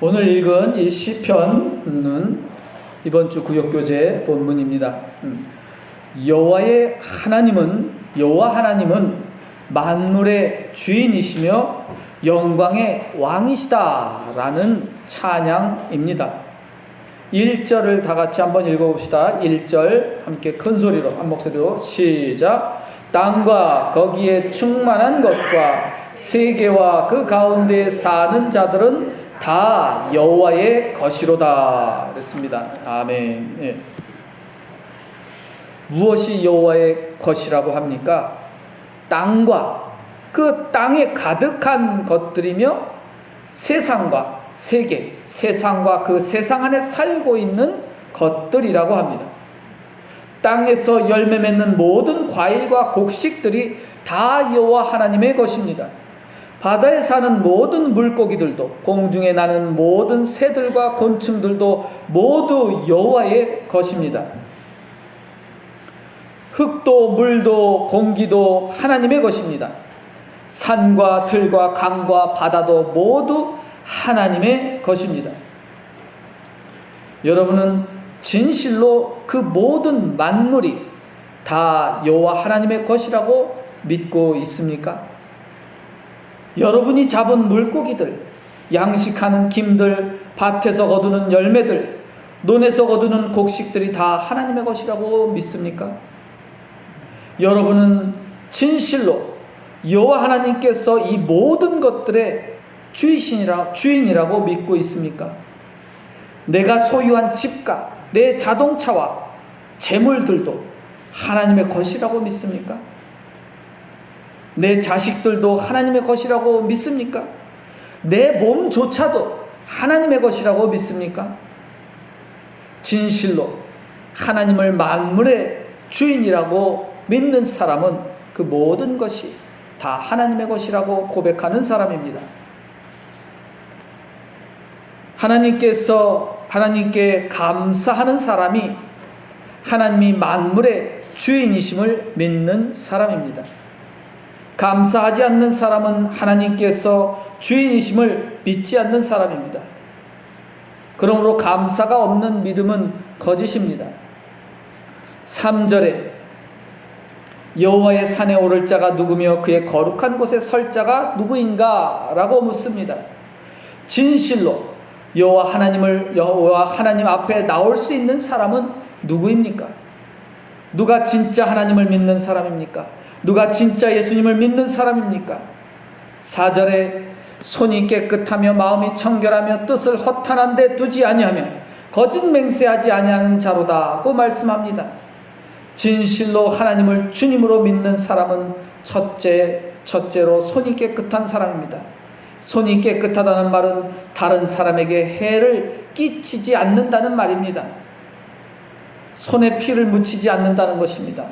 오늘 읽은 이 시편은 이번 주 구역교재 본문입니다. 여호와 하나님은 만물의 주인이시며 영광의 왕이시다라는 찬양입니다. 1절을 다 같이 한번 읽어봅시다. 1절 함께 큰 소리로 한 목소리로 시작. 땅과 거기에 충만한 것과 세계와 그 가운데 사는 자들은 다 여호와의 것이로다 그랬습니다. 아멘. 예. 무엇이 여호와의 것이라고 합니까? 땅과 그 땅에 가득한 것들이며 세상과 세계, 세상과 그 세상 안에 살고 있는 것들이라고 합니다. 땅에서 열매 맺는 모든 과일과 곡식들이 다 여호와 하나님의 것입니다. 바다에 사는 모든 물고기들도, 공중에 나는 모든 새들과 곤충들도 모두 여호와의 것입니다. 흙도 물도 공기도 하나님의 것입니다. 산과 들과 강과 바다도 모두 하나님의 것입니다. 여러분은 진실로 그 모든 만물이 다 여호와 하나님의 것이라고 믿고 있습니까? 여러분이 잡은 물고기들, 양식하는 김들, 밭에서 거두는 열매들, 논에서 거두는 곡식들이 다 하나님의 것이라고 믿습니까? 여러분은 진실로 여호와 하나님께서 이 모든 것들의 주인이라고 믿고 있습니까? 내가 소유한 집과 내 자동차와 재물들도 하나님의 것이라고 믿습니까? 내 자식들도 하나님의 것이라고 믿습니까? 내 몸조차도 하나님의 것이라고 믿습니까? 진실로 하나님을 만물의 주인이라고 믿는 사람은 그 모든 것이 다 하나님의 것이라고 고백하는 사람입니다. 하나님께 감사하는 사람이 하나님이 만물의 주인이심을 믿는 사람입니다. 감사하지 않는 사람은 하나님께서 주인이심을 믿지 않는 사람입니다. 그러므로 감사가 없는 믿음은 거짓입니다. 3절에 여호와의 산에 오를 자가 누구며 그의 거룩한 곳에 설 자가 누구인가? 라고 묻습니다. 진실로 여호와 하나님 앞에 나올 수 있는 사람은 누구입니까? 누가 진짜 하나님을 믿는 사람입니까? 누가 진짜 예수님을 믿는 사람입니까? 4절에 손이 깨끗하며 마음이 청결하며 뜻을 허탄한 데 두지 아니하며 거짓 맹세하지 아니하는 자로다고 말씀합니다. 진실로 하나님을 주님으로 믿는 사람은 첫째로 손이 깨끗한 사람입니다. 손이 깨끗하다는 말은 다른 사람에게 해를 끼치지 않는다는 말입니다. 손에 피를 묻히지 않는다는 것입니다.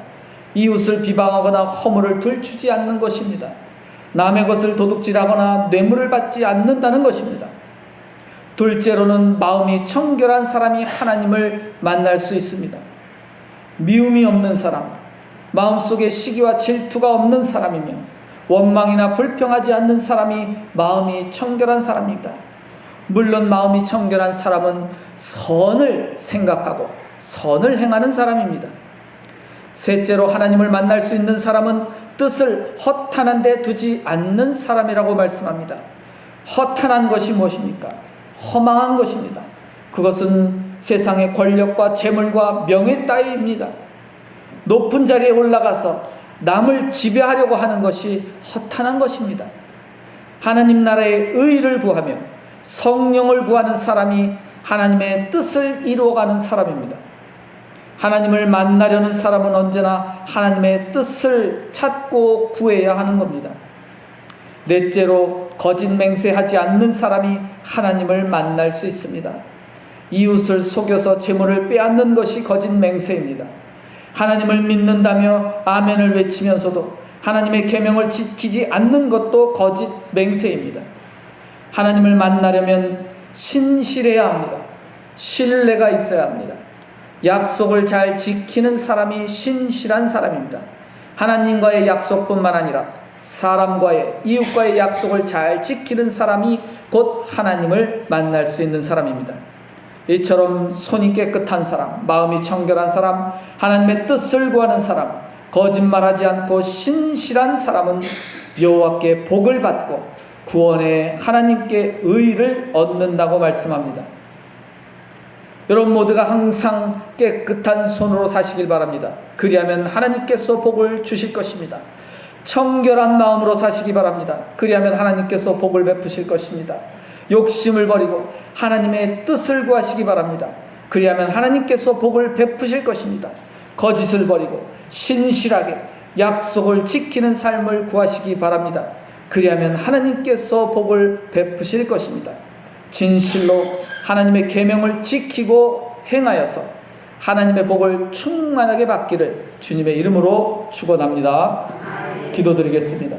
이웃을 비방하거나 허물을 들추지 않는 것입니다. 남의 것을 도둑질하거나 뇌물을 받지 않는다는 것입니다. 둘째로는 마음이 청결한 사람이 하나님을 만날 수 있습니다. 미움이 없는 사람, 마음속에 시기와 질투가 없는 사람이며 원망이나 불평하지 않는 사람이 마음이 청결한 사람입니다. 물론 마음이 청결한 사람은 선을 생각하고 선을 행하는 사람입니다. 셋째로 하나님을 만날 수 있는 사람은 뜻을 허탄한 데 두지 않는 사람이라고 말씀합니다. 허탄한 것이 무엇입니까? 허망한 것입니다. 그것은 세상의 권력과 재물과 명예 따위입니다. 높은 자리에 올라가서 남을 지배하려고 하는 것이 허탄한 것입니다. 하나님 나라의 의를 구하며 성령을 구하는 사람이 하나님의 뜻을 이루어가는 사람입니다. 하나님을 만나려는 사람은 언제나 하나님의 뜻을 찾고 구해야 하는 겁니다. 넷째로 거짓 맹세하지 않는 사람이 하나님을 만날 수 있습니다. 이웃을 속여서 재물을 빼앗는 것이 거짓 맹세입니다. 하나님을 믿는다며 아멘을 외치면서도 하나님의 계명을 지키지 않는 것도 거짓 맹세입니다. 하나님을 만나려면 신실해야 합니다. 신뢰가 있어야 합니다. 약속을 잘 지키는 사람이 신실한 사람입니다. 하나님과의 약속뿐만 아니라 사람과의, 이웃과의 약속을 잘 지키는 사람이 곧 하나님을 만날 수 있는 사람입니다. 이처럼 손이 깨끗한 사람, 마음이 청결한 사람, 하나님의 뜻을 구하는 사람, 거짓말하지 않고 신실한 사람은 여호와께 복을 받고 구원의 하나님께 의를 얻는다고 말씀합니다. 여러분 모두가 항상 깨끗한 손으로 사시길 바랍니다. 그리하면 하나님께서 복을 주실 것입니다. 청결한 마음으로 사시기 바랍니다. 그리하면 하나님께서 복을 베푸실 것입니다. 욕심을 버리고 하나님의 뜻을 구하시기 바랍니다. 그리하면 하나님께서 복을 베푸실 것입니다. 거짓을 버리고 신실하게 약속을 지키는 삶을 구하시기 바랍니다. 그리하면 하나님께서 복을 베푸실 것입니다. 진실로 하나님의 계명을 지키고 행하여서 하나님의 복을 충만하게 받기를 주님의 이름으로 축원합니다. 기도드리겠습니다.